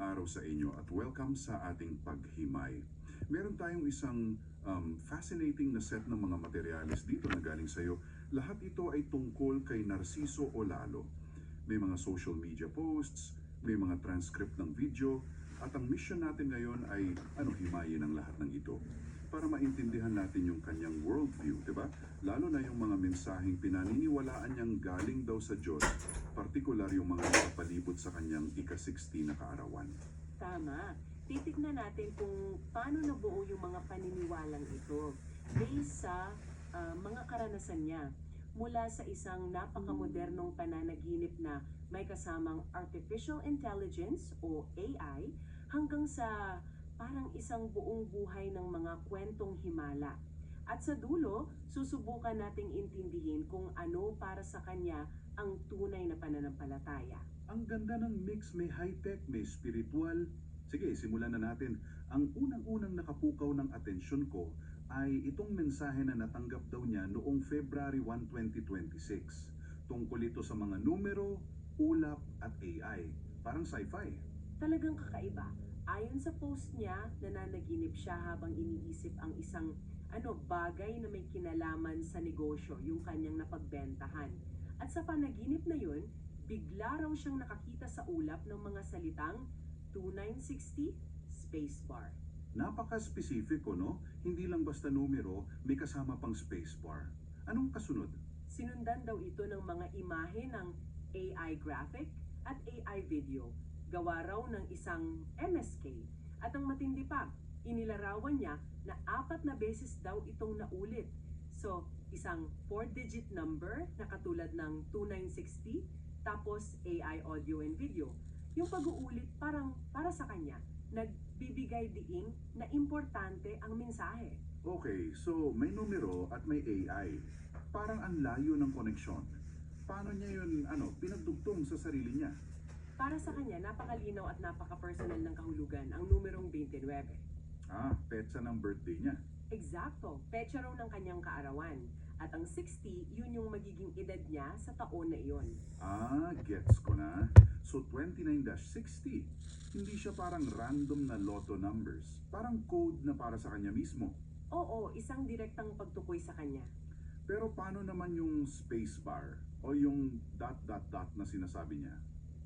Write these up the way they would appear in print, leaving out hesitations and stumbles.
Magandang araw sa inyo at welcome sa ating paghimay. Meron tayong isang fascinating na set ng mga materyales dito na galing sa iyo. Lahat ito ay tungkol kay Narciso o Lalo. May mga social media posts, may mga transcript ng video, at ang mission natin ngayon ay himayin ang lahat ng ito para maintindihan natin yung kanyang worldview, di ba? Lalo na yung mga mensaheng pinaniniwalaan niyang galing daw sa Diyos, partikular yung mga nakapalibot sa kanyang ika-60 na kaarawan. Tama. Titignan natin kung paano nabuo yung mga paniniwalang ito based sa mga karanasan niya. Mula sa isang napakamodernong pananaginip na may kasamang artificial intelligence o AI hanggang sa parang isang buong buhay ng mga kwentong himala. At sa dulo, susubukan nating intindihin kung ano para sa kanya ang tunay na pananampalataya. Ang ganda ng mix, may high-tech, may spiritual. Sige, simulan na natin. Ang unang-unang nakapukaw ng atensyon ko ay itong mensahe na natanggap daw niya noong February 1, 2026. Tungkol ito sa mga numero, ulap at AI. Parang sci-fi. Talagang kakaiba. Ayon sa post niya, nananaginip siya habang iniisip ang isang bagay na may kinalaman sa negosyo, yung kanyang napagbentahan. At sa panaginip na yun, bigla raw siyang nakakita sa ulap ng mga salitang 2960 spacebar. Napaka-specifico, no? Hindi lang basta numero, may kasama pang spacebar. Anong kasunod? Sinundan daw ito ng mga imahe ng AI graphic at AI video. Gawa raw ng isang MSK. At ang matindi pa, inilarawan niya na 4 na beses daw itong naulit. So, isang 4-digit number na katulad ng 2960, tapos AI audio and video. Yung pag-uulit parang para sa kanya, nagbibigay diin na importante ang mensahe. Okay, so may numero at may AI. Parang ang layo ng koneksyon. Paano niya yun, pinagdugtong sa sarili niya? Para sa kanya, napakalinaw at napaka-personal ng kahulugan ang numerong 29. Petsa ng birthday niya. Eksakto, petsa raw ng kanyang kaarawan. At ang 60, yun yung magiging edad niya sa taon na iyon. Gets ko na. So 29-60, hindi siya parang random na lotto numbers. Parang code na para sa kanya mismo. Oo, isang direktang pagtukoy sa kanya. Pero paano naman yung spacebar o yung ... na sinasabi niya?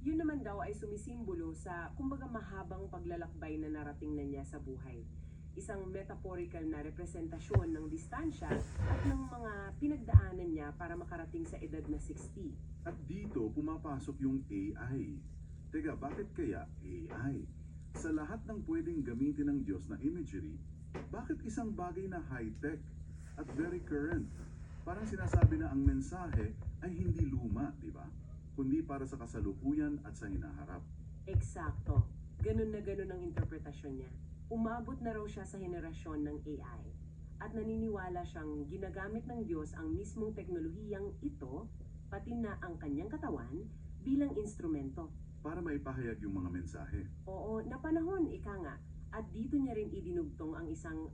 Yun naman daw ay sumisimbolo sa kumbaga mahabang paglalakbay na narating na niya sa buhay. Isang metaphorical na representasyon ng distansya at ng mga pinagdaanan niya para makarating sa edad na 60. At dito pumapasok yung AI. Teka, bakit kaya AI? Sa lahat ng pwedeng gamitin ng Diyos na imagery, bakit isang bagay na high-tech at very current? Parang sinasabi na ang mensahe ay hindi luma, di ba? Kundi para sa kasalukuyan at sa hinaharap. Eksakto. Ganun na ganun ang interpretasyon niya. Umabot na raw siya sa henerasyon ng AI. At naniniwala siyang ginagamit ng Diyos ang mismong teknolohiyang ito, pati na ang kanyang katawan, bilang instrumento. Para maipahayag yung mga mensahe. Oo, na panahon, ika nga. At dito niya rin idinugtong ang isang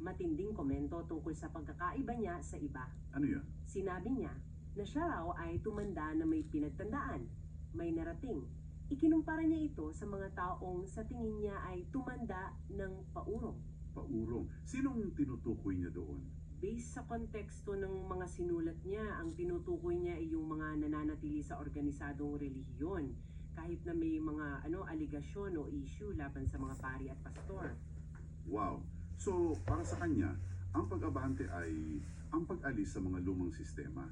matinding komento tungkol sa pagkakaiba niya sa iba. Ano yun? Sinabi niya na siya raw ay tumanda na may pinagtandaan, may narating. Ikinumpara niya ito sa mga taong sa tingin niya ay tumanda ng paurong. Paurong. Sinong tinutukoy niya doon? Based sa konteksto ng mga sinulat niya, ang tinutukoy niya ay yung mga nananatili sa organisadong relihiyon, kahit na may mga aligasyon o issue laban sa mga pari at pastor. Wow. So, para sa kanya, ang pag-abante ay ang pag-alis sa mga lumang sistema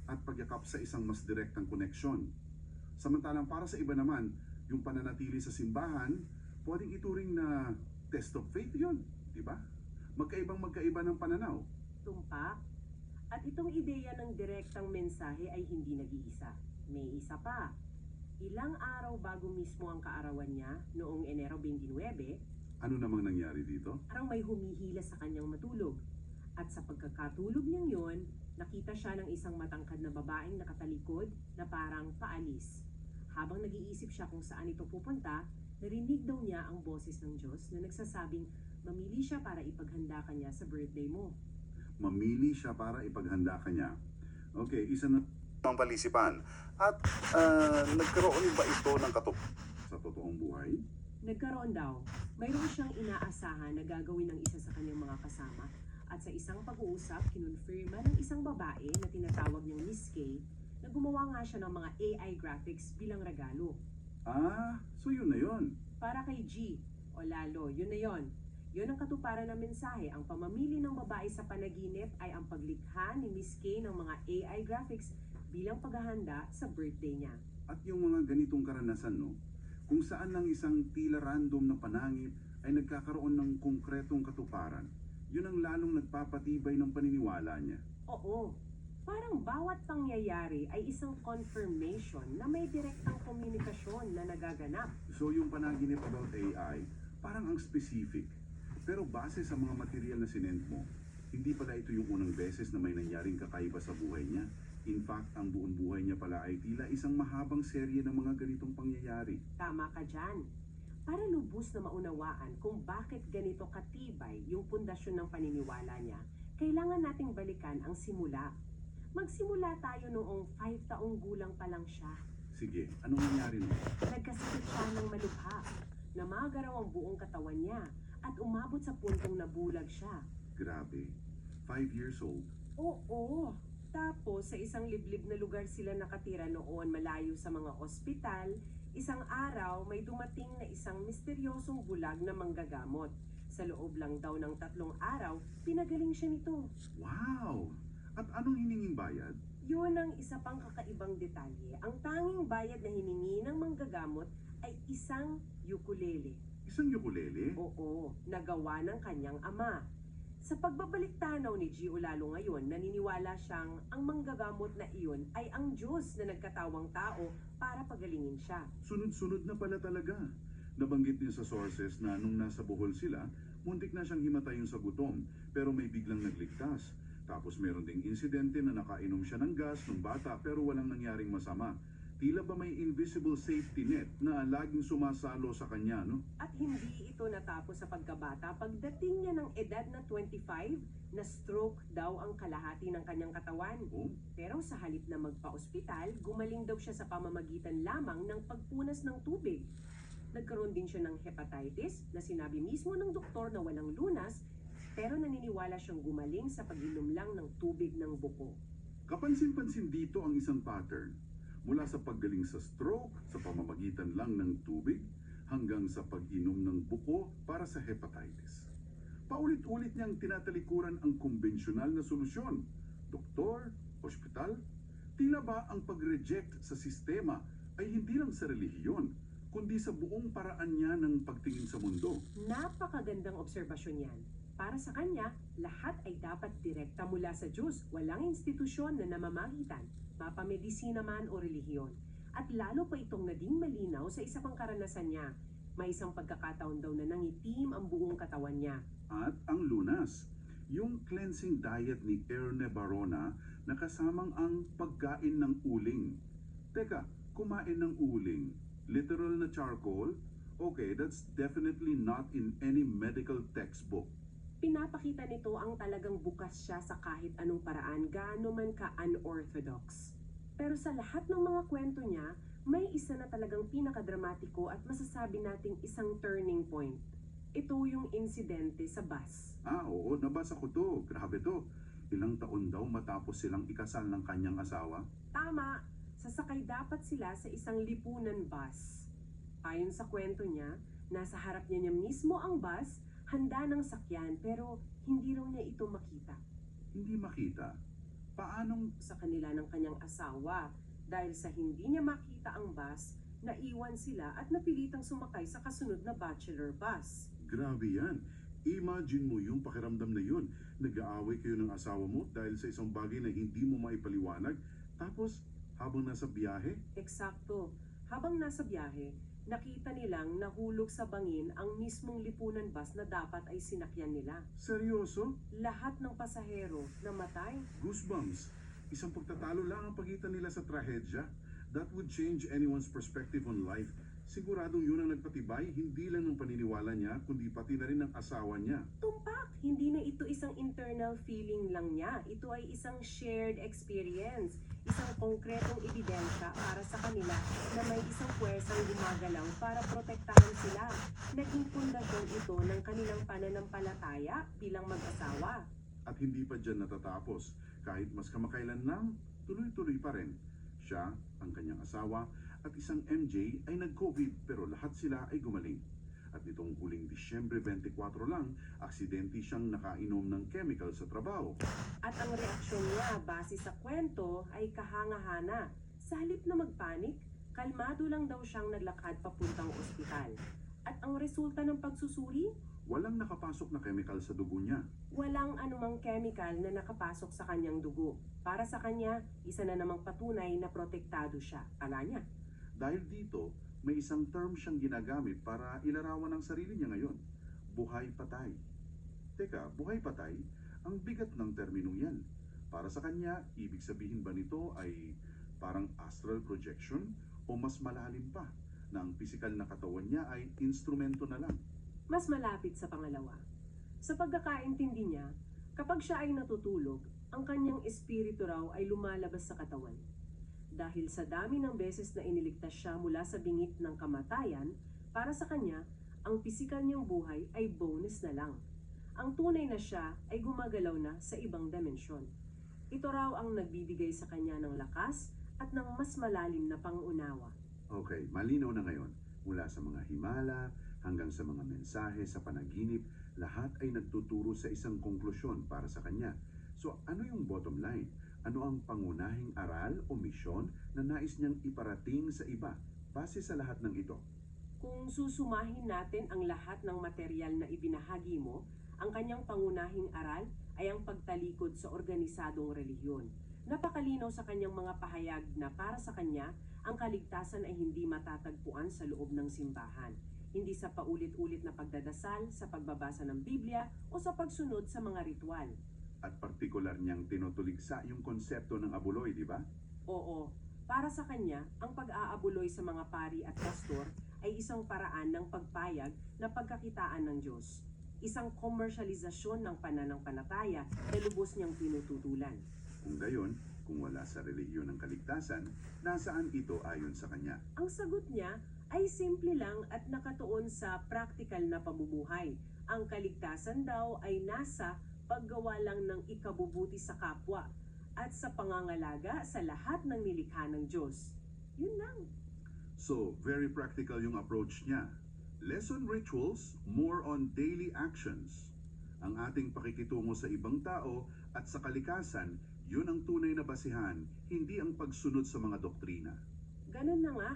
at pagyakap sa isang mas direktang koneksyon. Samantalang para sa iba naman, yung pananatili sa simbahan, pwedeng ituring na test of faith yun, di ba? Magkaiba ng pananaw. Tumpak. At itong ideya ng direktang mensahe ay hindi nag-iisa. May isa pa. Ilang araw bago mismo ang kaarawan niya, noong Enero 29, Ano namang nangyari dito? parang may humihila sa kanyang matulog. At sa pagkakatulog niyang yon, nakita siya ng isang matangkad na babaeng nakatalikod na parang paalis. Habang nag-iisip siya kung saan ito pupunta, narinig daw niya ang boses ng Diyos na nagsasabing mamili siya para ipaghanda ka niya sa birthday mo. Mamili siya para ipaghanda ka niya. Okay, isa na ang palisipan. At nagkaroon ba ito ng Sa totoong buhay? Nagkaroon daw, mayroon siyang inaasahan na gagawin ng isa sa kanyang mga kasama at sa isang pag-uusap, kinonfirma ng isang babae na tinatawag niyang Miss K na gumawa nga siya ng mga AI graphics bilang regalo. Ah, so yun na yun. Para kay G o Lalo, yun na yun. Yun ang katuparan ng mensahe. Ang pamamili ng babae sa panaginip ay ang paglikha ni Miss K ng mga AI graphics bilang paghahanda sa birthday niya. At yung mga ganitong karanasan, no? Kung saan lang isang tila random na panangit ay nagkakaroon ng konkretong katuparan, yun ang lalong nagpapatibay ng paniniwala niya. Oo, parang bawat pangyayari ay isang confirmation na may direktang komunikasyon na nagaganap. So yung panaginip about AI, parang ang specific. Pero base sa mga material na sinend mo, hindi pala ito yung unang beses na may nangyaring kakaiba sa buhay niya. In fact, ang buong buhay niya pala ay tila isang mahabang serye ng mga ganitong pangyayari. Tama ka dyan. Para lubos na maunawaan kung bakit ganito katibay yung pundasyon ng paniniwala niya, kailangan nating balikan ang simula. Magsimula tayo noong 5 taong gulang pa lang siya. Sige, anong nangyari nun? Nagkasakit siya ng malubha. Namagaraw ang buong katawan niya at umabot sa puntong nabulag siya. Grabe, 5 years old. Oo. Tapos sa isang liblib na lugar sila nakatira noon malayo sa mga ospital, isang araw may dumating na isang misteryosong bulag na manggagamot. Sa loob lang daw ng 3 araw, pinagaling siya nito. Wow! At anong hininging bayad? Yun ang isa pang kakaibang detalye. Ang tanging bayad na hiningi ng manggagamot ay isang ukulele. Isang ukulele? Oo, nagawa ng kanyang ama. Sa pagbabalik tanaw ni Gio Lalo ngayon, naniniwala siyang ang manggagamot na iyon ay ang Diyos na nagkatawang tao para pagalingin siya. Sunod-sunod na pala talaga. Nabanggit niya sa sources na nung nasa Bohol sila, muntik na siyang himatayon sa gutom, pero may biglang nagligtas. Tapos meron ding insidente na nakainom siya ng gas nung bata pero walang nangyaring masama. Tila ba may invisible safety net na laging sumasalo sa kanya, no? At hindi ito natapos sa pagkabata. Pagdating niya ng edad na 25, na-stroke daw ang kalahati ng kanyang katawan. Oh, Pero sa halip na magpa-ospital, gumaling daw siya sa pamamagitan lamang ng pagpunas ng tubig. Nagkaroon din siya ng hepatitis na sinabi mismo ng doktor na walang lunas, pero naniniwala siyang gumaling sa pag-inom lang ng tubig ng buko. kapansin-pansin dito ang isang pattern. Mula sa paggaling sa stroke, sa pamamagitan lang ng tubig, hanggang sa pag-inom ng buko para sa hepatitis. Paulit-ulit niyang tinatalikuran ang konbensyonal na solusyon. Doktor, ospital, tila ba ang pag-reject sa sistema ay hindi lang sa relihiyon, kundi sa buong paraan niya ng pagtingin sa mundo. Napakagandang obserbasyon yan. Para sa kanya, lahat ay dapat direkta mula sa Diyos, walang institusyon na namamagitan, mapamedisina man o relihiyon. At lalo pa itong naging malinaw sa isa pang karanasan niya. May isang pagkakataon daw na nangitim ang buong katawan niya. At ang lunas, yung cleansing diet ni Erne Barona na kasamang ang pagkain ng uling. Teka, kumain ng uling? Literal na charcoal? Okay, that's definitely not in any medical textbook. Pinapakita nito ang talagang bukas siya sa kahit anong paraan, gaano man ka-unorthodox. Pero sa lahat ng mga kwento niya, may isa na talagang pinakadramatiko at masasabi nating isang turning point. Ito yung insidente sa bus. Ah, oo, nabasa ko to. Grabe to. Ilang taon daw matapos silang ikasal ng kanyang asawa? Tama, sasakay dapat sila sa isang lipunan bus. Ayon sa kwento niya, nasa harap niya mismo ang bus, handa ng sakyan pero hindi raw niya ito makita. Hindi makita. Paanong Sa kanila ng kanyang asawa, dahil sa hindi niya makita ang bus, naiwan sila at napilitang sumakay sa kasunod na bachelor bus. grabe yan? Imagine mo yung pakiramdam na yun. Nag-aaway kayo ng asawa mo dahil sa isang bagay na hindi mo maipaliwanag. Tapos, habang nasa biyahe, Eksakto, habang nasa biyahe, nakita nilang nahulog sa bangin ang mismong lipunan bus na dapat ay sinakyan nila. seryoso? Lahat ng pasahero namatay. Goosebumps. Isang pagtatalo lang ang pagitan nila sa trahedya. That would change anyone's perspective on life. Siguradong yun ang nagpatibay, hindi lang ng paniniwala niya, kundi pati na rin ng asawa niya. Tumpak, hindi na ito isang internal feeling lang niya. Ito ay isang shared experience, isang konkretong ebidensya para sa kanila na may isang puwersang gumagalaw para protektahan sila. Naging pundasyon ito ng kanilang pananampalataya bilang mag-asawa. At hindi pa dyan natatapos. Kahit mas kamakailan lang, tuloy-tuloy pa rin. Siya, ang kanyang asawa, at isang MJ ay nag-COVID pero lahat sila ay gumaling. At nitong huling Disyembre 24 lang, aksidente siyang nakainom ng chemical sa trabaho. At ang reaksyon niya base sa kwento ay kahanga-hana. Sa halip na magpanik, kalmado lang daw siyang naglakad papuntang ospital. At ang resulta ng pagsusuri, Walang nakapasok na chemical sa dugo niya. walang anumang chemical na nakapasok sa kanyang dugo. Para sa kanya, isa na namang patunay na protektado siya. Kala niya. Dahil dito, may isang term siyang ginagamit para ilarawan ang sarili niya ngayon. Buhay patay. Teka, buhay patay? Ang bigat ng terminong yan. Para sa kanya, ibig sabihin ba nito ay parang astral projection o mas malalim pa na ang pisikal na katawan niya ay instrumento na lang? Mas malapit sa pangalawa. Sa pagkakaintindi niya, kapag siya ay natutulog, ang kanyang espiritu raw ay lumalabas sa katawan. Dahil sa dami ng beses na iniligtas siya mula sa bingit ng kamatayan, para sa kanya, ang pisikal niyang buhay ay bonus na lang. Ang tunay na siya ay gumagalaw na sa ibang dimensyon. Ito raw ang nagbibigay sa kanya ng lakas at ng mas malalim na pangunawa. Okay, malinaw na ngayon. Mula sa mga himala hanggang sa mga mensahe sa panaginip, lahat ay nagtuturo sa isang konklusyon para sa kanya. So ano yung bottom line? Ano ang pangunahing aral o misyon na nais niyang iparating sa iba base sa lahat ng ito? Kung susumahin natin ang lahat ng material na ibinahagi mo, ang kanyang pangunahing aral ay ang pagtalikod sa organisadong relihiyon. Napakalinaw sa kanyang mga pahayag na para sa kanya, ang kaligtasan ay hindi matatagpuan sa loob ng simbahan. Hindi sa paulit-ulit na pagdadasal, sa pagbabasa ng Biblia o sa pagsunod sa mga ritual. At partikular niyang tinutuligsa yung konsepto ng abuloy, di ba? Oo, para sa kanya, ang pag-aabuloy sa mga pari at pastor ay isang paraan ng pagpayag na pagkakitaan ng Diyos. Isang komersyalisasyon ng pananampalataya na lubos niyang tinututulan. Kung gayon, kung wala sa relihiyon ng kaligtasan, nasaan ito ayon sa kanya? Ang sagot niya ay simple lang at nakatuon sa praktikal na pamumuhay. Ang kaligtasan daw ay nasa paggawa lang ng ikabubuti sa kapwa at sa pangangalaga sa lahat ng nilikha ng Diyos. Yun lang. So, very practical yung approach niya. Less on rituals, more on daily actions. Ang ating pakikitungo sa ibang tao at sa kalikasan, yun ang tunay na basihan, hindi ang pagsunod sa mga doktrina. Ganun na nga.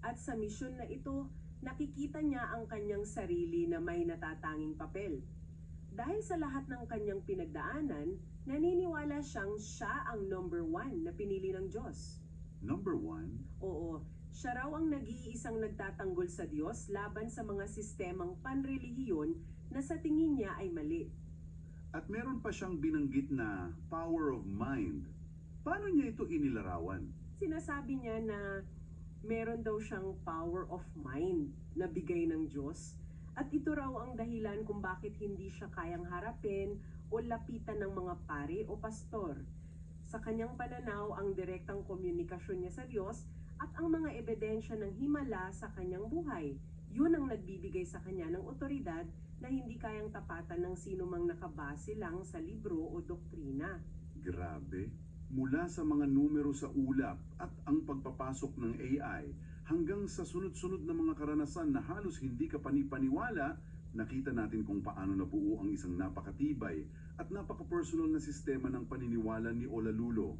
At sa misyon na ito, nakikita niya ang kanyang sarili na may natatanging papel. Dahil sa lahat ng kanyang pinagdaanan, naniniwala siyang siya ang number 1 na pinili ng Diyos. Number 1, Oo, siya raw ang nag-iisang nagtatanggol sa Diyos laban sa mga sistemang panrelihiyon na sa tingin niya ay mali. at meron pa siyang binanggit na power of mind. Paano niya ito inilarawan? Sinasabi niya na meron daw siyang power of mind na bigay ng Diyos. At ito raw ang dahilan kung bakit hindi siya kayang harapin o lapitan ng mga pare o pastor. Sa kanyang pananaw, ang direktang komunikasyon niya sa Diyos at ang mga ebidensya ng himala sa kanyang buhay, yun ang nagbibigay sa kanya ng otoridad na hindi kayang tapatan ng sino mang nakabase lang sa libro o doktrina. Grabe. Mula sa mga numero sa ulap at ang pagpapasok ng AI hanggang sa sunod-sunod na mga karanasan na halos hindi ka panipaniwala, nakita natin kung paano nabuo ang isang napakatibay at napaka-personal na sistema ng paniniwala ni Olalulo.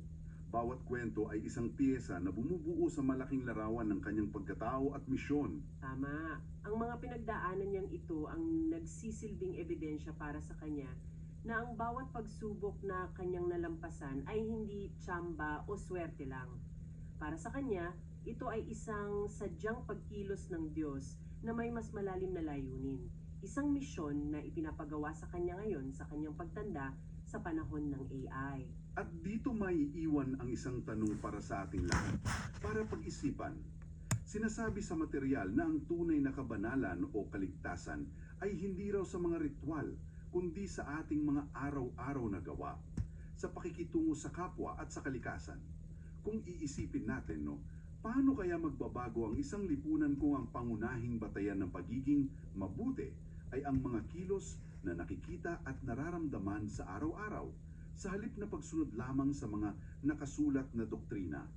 Bawat kwento ay isang piyesa na bumubuo sa malaking larawan ng kanyang pagkatao at misyon. Tama. Ang mga pinagdaanan niyang ito ang nagsisilbing ebidensya para sa kanya na ang bawat pagsubok na kanyang nalampasan ay hindi tsamba o swerte lang. Para sa kanya, ito ay isang sadyang pagkilos ng Diyos na may mas malalim na layunin. Isang misyon na ipinapagawa sa kanya ngayon sa kanyang pagtanda sa panahon ng AI. At dito may iwan ang isang tanong para sa ating lahat, para pag-isipan. Sinasabi sa material na ang tunay na kabanalan o kaligtasan ay hindi raw sa mga ritual, kundi sa ating mga araw-araw na gawa, sa pakikitungo sa kapwa at sa kalikasan. Kung iisipin natin, no, paano kaya magbabago ang isang lipunan kung ang pangunahing batayan ng pagiging mabuti ay ang mga kilos na nakikita at nararamdaman sa araw-araw, sa halip na pagsunod lamang sa mga nakasulat na doktrina?